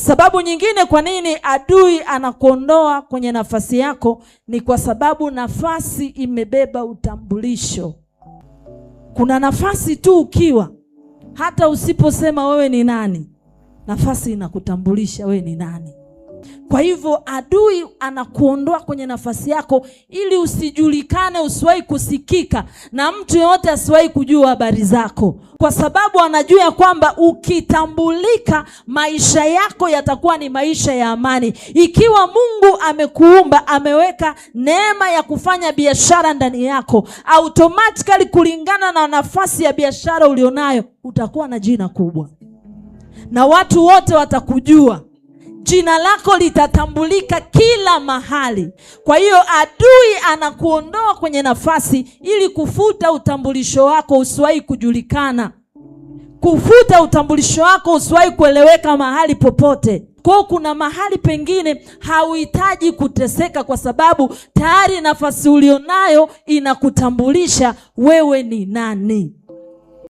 Sababu nyingine kwa nini adui anakuondoa kwenye nafasi yako ni kwa sababu nafasi imebeba utambulisho. Kuna nafasi tu ukiwa, hata usiposema wewe ni nani, nafasi inakutambulisha wewe ni nani. Kwa hivyo adui anakuondoa kwenye nafasi yako ili usijulikane, usiwahi kusikika na mtu yeyote, asiwahi kujua habari zako, kwa sababu anajua kwamba ukitambulika maisha yako yatakuwa ni maisha ya amani. Ikiwa Mungu amekuumba, ameweka neema ya kufanya biashara ndani yako, automatically kulingana na nafasi ya biashara ulionayo utakuwa na jina kubwa na watu wote watakujua. Jina lako litatambulika kila mahali. Kwa hiyo adui anakuondoa kwenye nafasi ili kufuta utambulisho wako usiwahi kujulikana, kufuta utambulisho wako usiwahi kueleweka mahali popote. Kwa kuna mahali pengine hauhitaji kuteseka, kwa sababu tayari nafasi ulionayo inakutambulisha wewe ni nani.